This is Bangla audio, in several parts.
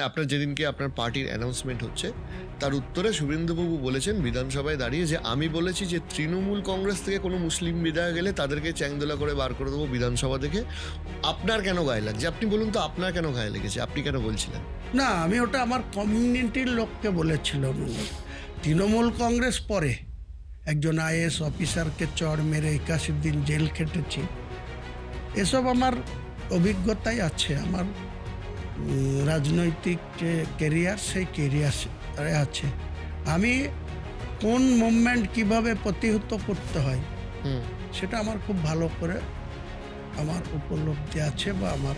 আপনার যেদিনকে আপনার পার্টির অ্যানাউন্সমেন্ট হচ্ছে তার উত্তরে শুভেন্দুবাবু বলেছেন বিধানসভায় দাঁড়িয়ে যে আমি বলেছি যে তৃণমূল কংগ্রেস থেকে কোনো মুসলিম বিধায়ক গেলে তাদেরকে চ্যাংদোলা করে বার করে দেবো বিধানসভা থেকে। আপনার কেন গায়ে লাগছে? আপনি বলুন তো, আপনার কেন গায়ে লেগেছে? আপনি কেন বলছিলেন? না, আমি ওটা আমার কমিউনিটির লোককে বলেছিলাম। তৃণমূল কংগ্রেস পরে একজন আইএস অফিসারকে চড় মেরে 81 দিন জেল খেটেছি। এসব আমার অভিজ্ঞতাই আছে। আমার রাজনৈতিক যে কেরিয়ার, সেই কেরিয়ারে আছে। আমি কোন মুভমেন্ট কিভাবে প্রতিহত করতে হয় সেটা আমার খুব ভালো করে আমার উপলব্ধি আছে বা আমার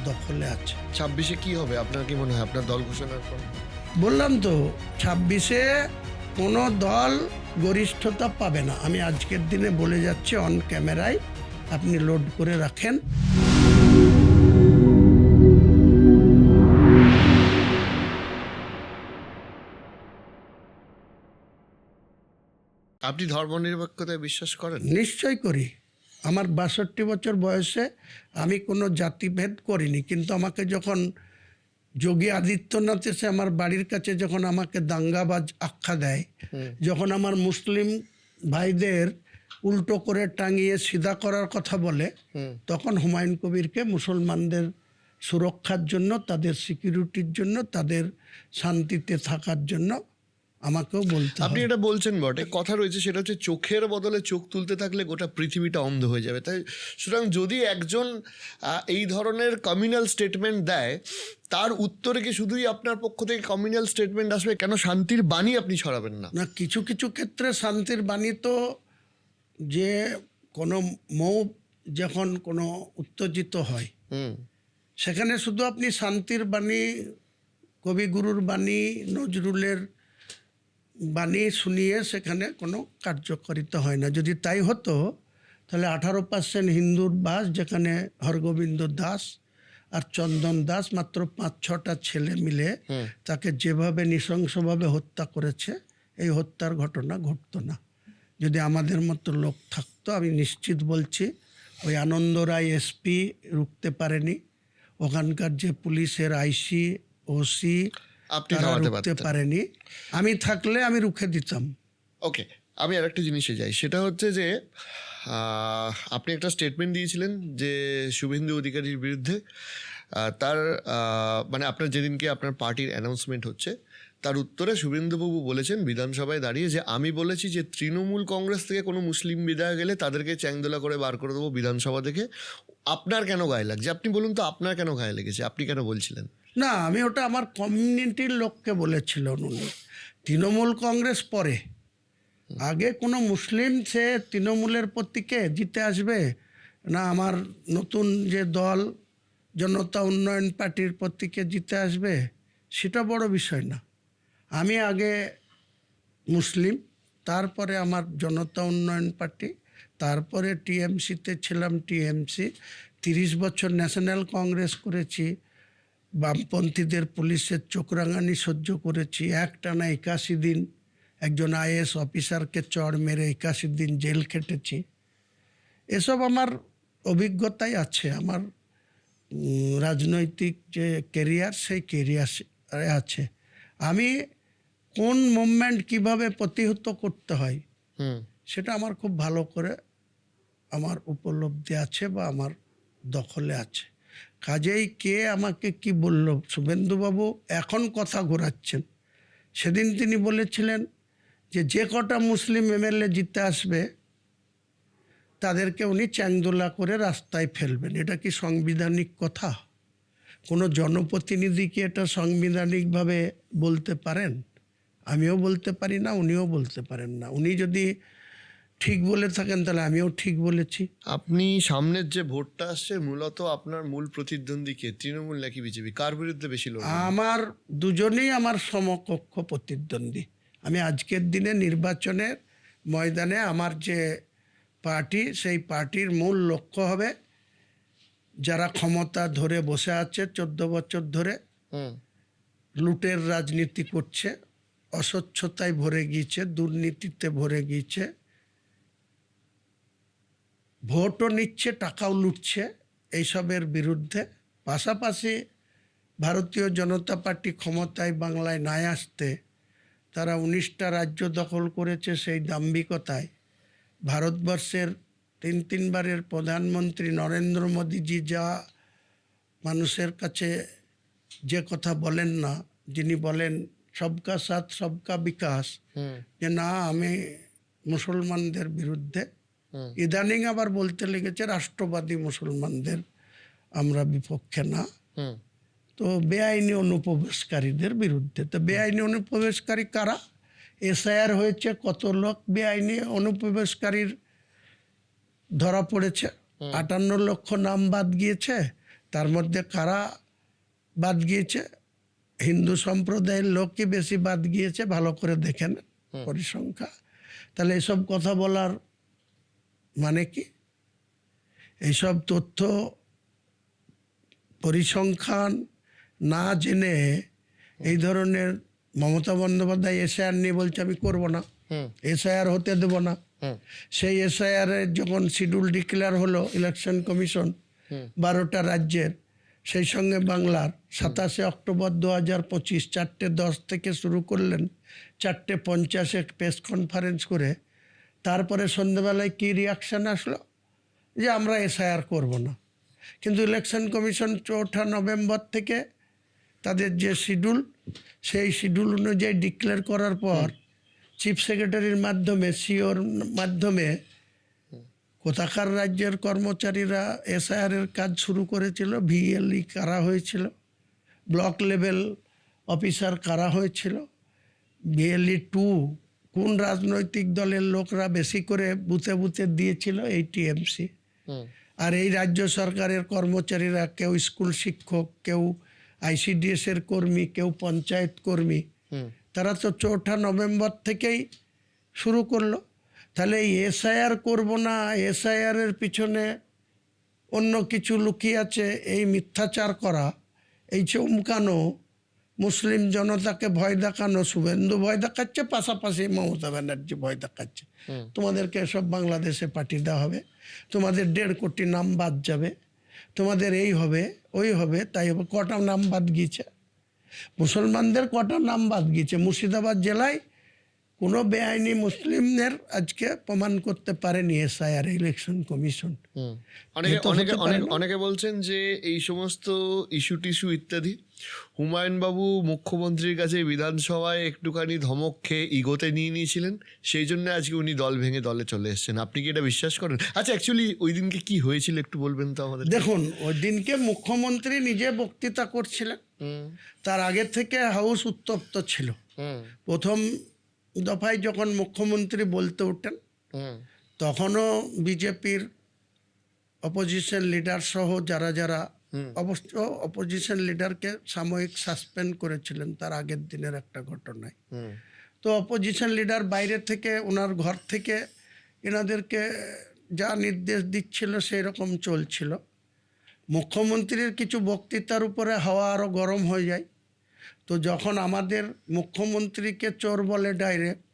দখলে আছে। 26-এ কি হবে আপনার কি মনে হয় আপনার দল ঘোষণার পর? বললাম তো, 26-এ কোনো দল গরিষ্ঠতা পাবে না। আমি আজকের দিনে বলে যাচ্ছি অন ক্যামেরায়, আপনি লোড করে রাখেন। আপনি ধর্মনিরপেক্ষতায় বিশ্বাস করেন? নিশ্চয় করি। আমার 62 বছর বয়সে আমি কোনো জাতিভেদ করিনি, কিন্তু আমাকে যখন যোগী আদিত্যনাথ এসে আমার বাড়ির কাছে যখন আমাকে দাঙ্গাবাজ আখ্যা দেয়, যখন আমার মুসলিম ভাইদের উল্টো করে টাঙিয়ে সিধা করার কথা বলে, তখন হুমায়ুন কবিরকে মুসলমানদের সুরক্ষার জন্য, তাদের সিকিউরিটির জন্য, তাদের শান্তিতে থাকার জন্য আমাকেও বলতে আপনি হয়। এটা বলছেন বটে, কথা রয়েছে সেটা হচ্ছে চোখের বদলে চোখ তুলতে থাকলে গোটা পৃথিবীটা অন্ধ হয়ে যাবে। তাই সুতরাং যদি একজন এই ধরনের কমিউনাল স্টেটমেন্ট দেয়, তার উত্তরে কি শুধুই আপনার পক্ষ থেকে কমিউনাল স্টেটমেন্ট আসবে? কেন শান্তির বাণী আপনি ছড়াবেন না? না, কিছু কিছু ক্ষেত্রে শান্তির বাণী তো, যে কোনো মৌ যখন কোনো উত্তেজিত হয় সেখানে শুধু আপনি শান্তির বাণী, কবিগুরুর বাণী, নজরুলের বাণী শুনিয়ে সেখানে কোনো কার্যকারিতা হয় না। যদি তাই হতো তাহলে 18% হিন্দুর বাস, যেখানে হরগোবিন্দ দাস আর চন্দন দাস মাত্র 5-6টা ছেলে মিলে তাকে যেভাবে নৃশংসভাবে হত্যা করেছে, এই হত্যার ঘটনা ঘটতো না। যদি আমাদের মতো লোক থাকতো, আমি নিশ্চিত বলছি ওই আনন্দ রায় এসপি রুখতে পারেনি, ওখানকার যে পুলিশের আইসি, ওসি, আপনি তারা থামাতে রুখতে পারতেন। পারেনি। আমি থাকলে আমি রুখে দিতাম। ওকে, আমি আর একটা জিনিসে যাই, সেটা হচ্ছে যে আপনি একটা স্টেটমেন্ট দিয়েছিলেন যে শুভেন্দু অধিকারীর বিরুদ্ধে। তার মানে আপনার যেদিনকে আপনার পার্টির অ্যানাউন্সমেন্ট হচ্ছে তার উত্তরে শুভেন্দুবাবু বলেছেন বিধানসভায় দাঁড়িয়ে যে আমি বলেছি যে তৃণমূল কংগ্রেস থেকে কোনো মুসলিম বিধায়ক গেলে তাদেরকে চ্যাংদোলা করে বার করে দেবো বিধানসভা থেকে। আপনার কেন গায়ে লাগছে? আপনি বলুন তো, আপনার কেন গায়ে লেগেছে? আপনি কেন বলছিলেন? না, আমি ওটা আমার কমিউনিটির লোককে বলেছিলাম। উনি তৃণমূল কংগ্রেস পরে, আগে কোনো মুসলিম সে তৃণমূলের প্রতীকে জিতে আসবে না আমার নতুন যে দল জনতা উন্নয়ন পার্টির প্রতীকে জিতে আসবে, সেটা বড় বিষয় না। আমি আগে মুসলিম, তারপরে আমার জনতা উন্নয়ন পার্টি, তারপরে টিএমসিতে ছিলাম, টিএমসি 30 বছর ন্যাশনাল কংগ্রেস করেছি, বামপন্থীদের পুলিশের চোখরাঙানি সহ্য করেছি, একটানা 81 দিন একজন আইএস অফিসারকে চড় মেরে 81 দিন জেল খেটেছি। এসব আমার অভিজ্ঞতাই আছে। আমার রাজনৈতিক যে কেরিয়ার, সেই কেরিয়ারে আছে। আমি কোন মুভমেন্ট কিভাবে প্রতিহত করতে হয় সেটা আমার খুব ভালো করে আমার উপলব্ধি আছে বা আমার দখলে আছে। কাজেই কে আমাকে কি বলল, শুভেন্দুবাবু এখন কথা ঘোরাচ্ছেন। সেদিন তিনি বলেছিলেন যে যে কটা মুসলিম এমএলএ জিতে আসবে তাদেরকে উনি চ্যাংদোলা করে রাস্তায় ফেলবেন। এটা কি সাংবিধানিক কথা? কোনো জনপ্রতিনিধি কি এটা সাংবিধানিকভাবে বলতে পারেন? আমিও বলতে পারি না, উনিও বলতে পারেন না। উনি যদি ঠিক বলে থাকেন তাহলে আমিও ঠিক বলেছি। আপনি সামনের যে ভোটটা আসছে, মূলত আপনার মূল প্রতিদ্বন্দ্বী কে, তৃণমূল নাকি বিজেপি? কার বিরুদ্ধে বেশি লড়বেন? আমার দুজনেই আমার সমকক্ষ প্রতিদ্বন্দ্বী। আমি আজকের দিনে নির্বাচনের ময়দানে আমার যে পার্টি, সেই পার্টির মূল লক্ষ্য হবে যারা ক্ষমতা ধরে বসে আছে 14 বছর ধরে, লুটের রাজনীতি করছে, অস্বচ্ছতায় ভরে গিয়েছে, দুর্নীতিতে ভরে গিয়েছে, ভোটও নিচ্ছে, টাকাও লুটছে, এইসবের বিরুদ্ধে। পাশাপাশি ভারতীয় জনতা পার্টি ক্ষমতায় বাংলায় নাই আসতে তারা 19টা রাজ্য দখল করেছে, সেই দাম্ভিকতায় ভারতবর্ষের তিনবারের প্রধানমন্ত্রী নরেন্দ্র মোদীজি যা মানুষের কাছে যে কথা বলেন না, যিনি বলেন সবকা সাথ সবকা বিকাশ, যে না আমি মুসলমানদের বিরুদ্ধে, ইদানিং আবার বলতে লেগেছে রাষ্ট্রবাদী মুসলমানদের আমরা বিপক্ষে না, তো বেআইনি অনুপ্রবেশকারীদের বিরুদ্ধে। তো বেআইনি অনুপ্রবেশকারী কারা? এসআইআর হয়েছে, কত লোক বেআইনি অনুপ্রবেশকারীর ধরা পড়েছে, 58 লক্ষ নাম বাদ গিয়েছে। তার মধ্যে কারা বাদ গিয়েছে? হিন্দু সম্প্রদায়ের লোকই বেশি বাদ গিয়েছে, ভালো করে দেখেন পরিসংখ্যা। তাহলে এসব কথা বলার মানে কি? এইসব তথ্য পরিসংখ্যান না জেনে এই ধরনের মমতা বন্দ্যোপাধ্যায় এসআইআর নিয়ে বলছে আমি করব না, এসআইআর হতে দেব না। সেই এসআইআর এর যখন শিডিউল ডিক্লেয়ার হলো ইলেকশন কমিশন 12টা রাজ্যের, সেই সঙ্গে বাংলার 27 অক্টোবর 2025 4:10 থেকে শুরু করলেন, 4:50 প্রেস কনফারেন্স করে। তারপরে সন্ধ্যেবেলায় কি রিয়াকশান আসলো? যে আমরা এসআইআর করব না। কিন্তু ইলেকশন কমিশন 4 নভেম্বর থেকে তাদের যে শিডিউল, সেই শিডিউল অনুযায়ী ডিক্লেয়ার করার পর চিফ সেক্রেটারির মাধ্যমে, সিওর মাধ্যমে কোথাকার রাজ্যের কর্মচারীরা এসআইআরের কাজ শুরু করেছিল, ভিএলই কারা হয়েছিল, ব্লক লেভেল অফিসার কারা হয়েছিল, ভিএলই 2 কোন রাজনৈতিক দলের লোকরা বেশি করে বুথে বুথে দিয়েছিল, এই টিএমসি। আর এই রাজ্য সরকারের কর্মচারীরা কেউ স্কুল শিক্ষক, কেউ আইসিডিএস এর কর্মী, কেউ পঞ্চায়েত কর্মী, তারা তো 4 নভেম্বর থেকেই শুরু করলো। তাহলে এই এসআইআর করব না, এসআইআর এর পিছনে অন্য কিছু লুকিয়ে আছে, এই মিথ্যাচার করা, এই চমকানো, মুসলিম জনতাকে ভয় দেখানো। শুভেন্দু ভয় দেখাচ্ছে, পাশাপাশি মমতা ব্যানার্জি ভয় দেখাচ্ছে, তোমাদেরকে এসব বাংলাদেশে পাঠিয়ে দেওয়া হবে, তোমাদের 1.5 কোটি নাম বাদ যাবে, তোমাদের এই হবে ওই হবে, তাই হবে। কটা নাম বাদ গিয়েছে? মুসলমানদের কটা নাম বাদ গিয়েছে? মুর্শিদাবাদ জেলায় কোনো বেআইনি মুসলিমদের আজকে প্রমাণ করতে পারেনি এসআইআর ইলেকশন কমিশন। অনেকে বলছেন যে এই সমস্ত ইস্যু টিস্যু ইত্যাদি হুমায়ুন বাবু মুখ্যমন্ত্রীর কাছে বিধানসভায় একটুখানি ধমক খেয়ে ইগোতে নিয়ে নিয়েছিলেন, সেই জন্য আজকে উনি দল ভেঙে দলে চলে এসেছেন। আপনি কি এটা বিশ্বাস করেন? আচ্ছা, অ্যাকচুয়ালি ওই দিনকে কি হয়েছিল একটু বলবেন তো আমাদের? দেখুন, ওই দিনকে মুখ্যমন্ত্রী নিজে বক্তৃতা করছিলেন, তার আগে থেকে হাউস উত্তপ্ত ছিল। প্রথম দফায় যখন মুখ্যমন্ত্রী বলতে ওঠেন, তখনও বিজেপির অপোজিশন লিডার সহ যারা যারা, অবশ্য অপোজিশন লিডারকে সাময়িক সাসপেন্ড করেছিলেন তার আগের দিনের একটা ঘটনায়। তো অপোজিশন লিডার বাইরে থেকে, ওনার ঘর থেকে এনাদেরকে যা নির্দেশ দিচ্ছিল সেই রকম চলছিল। মুখ্যমন্ত্রীর কিছু বক্তৃতার উপরে হাওয়া আরও গরম হয়ে যায়। তো যখন আমাদের মুখ্যমন্ত্রীকে চোর বলে ডাইরেক্ট,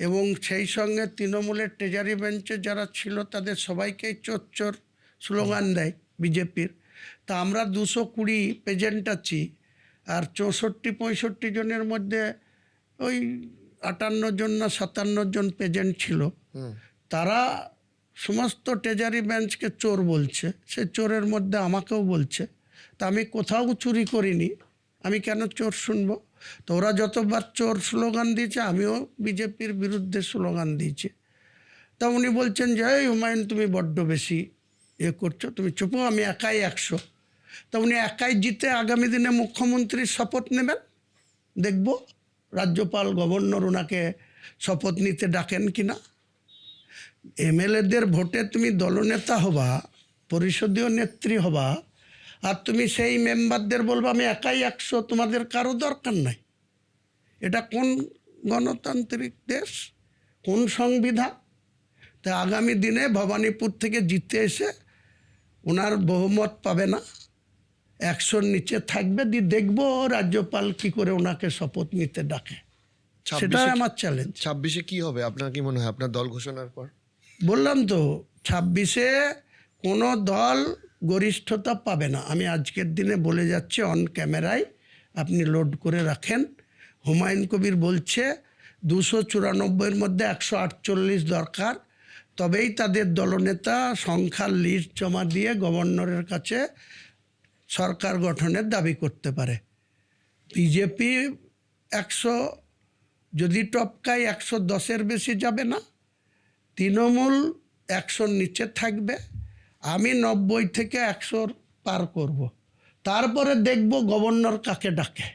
এবং সেই সঙ্গে তৃণমূলের ট্রেজারি বেঞ্চে যারা ছিল তাদের সবাইকেই চোর চোর স্লোগান দেয় বিজেপির, তা আমরা 220 পেজেন্ট আছি, আর 64-65 জনের মধ্যে ওই 58 জন না 57 জন পেজেন্ট ছিল, তারা সমস্ত ট্রেজারি বেঞ্চকে চোর বলছে। সে চোরের মধ্যে আমাকেও বলছে, তা আমি কোথাও চুরি করিনি, আমি কেন চোর শুনবো? তো ওরা যতবার চোর স্লোগান দিয়েছে, আমিও বিজেপির বিরুদ্ধে স্লোগান দিয়েছি। তা উনি বলছেন যে এই হুমায়ুন তুমি বড্ড বেশি করছো, তুমি চুপো, আমি একাই 100। তা উনি একাই জিতে আগামী দিনে মুখ্যমন্ত্রীর শপথ নেবেন, দেখব রাজ্যপাল গভর্নর ওনাকে শপথ নিতে ডাকেন কিনা। এমএলএদের ভোটে তুমি দলনেতা হবা, পরিষদীয় নেত্রী হবা, আর তুমি সেই মেম্বারদের বলবো আমি একাই 100, তোমাদের কারো দরকার নাই। এটা কোন গণতান্ত্রিক দেশ, কোন সংবিধান? তা আগামী দিনে ভবানীপুর থেকে জিতে এসে ওনার বহুমত পাবে না, 100-র নিচে থাকবে, দিয়ে দেখবো রাজ্যপাল কি করে ওনাকে শপথ নিতে ডাকে। সেটাই আমার চ্যালেঞ্জ। 26-এ কি হবে আপনার কি মনে হয়, আপনার দল ঘোষণার পর? বললাম তো, 26-এ কোনো দল গরিষ্ঠতা পাবে না। আমি আজকের দিনে বলে যাচ্ছি অন ক্যামেরায়, আপনি লোড করে রাখেন। হুমায়ুন কবির বলছে 294-এর মধ্যে 148 দরকার, তবেই তাদের দলনেতা সংখ্যার লিস্ট জমা দিয়ে গভর্নরের কাছে সরকার গঠনের দাবি করতে পারে। বিজেপি 100 যদি টপকায় 110-এর বেশি যাবে না, তৃণমূল 100-র নিচে থাকবে, আমি 90 থেকে 100 পার করব। তারপরে দেখব গভর্নর কাকে ডাকে।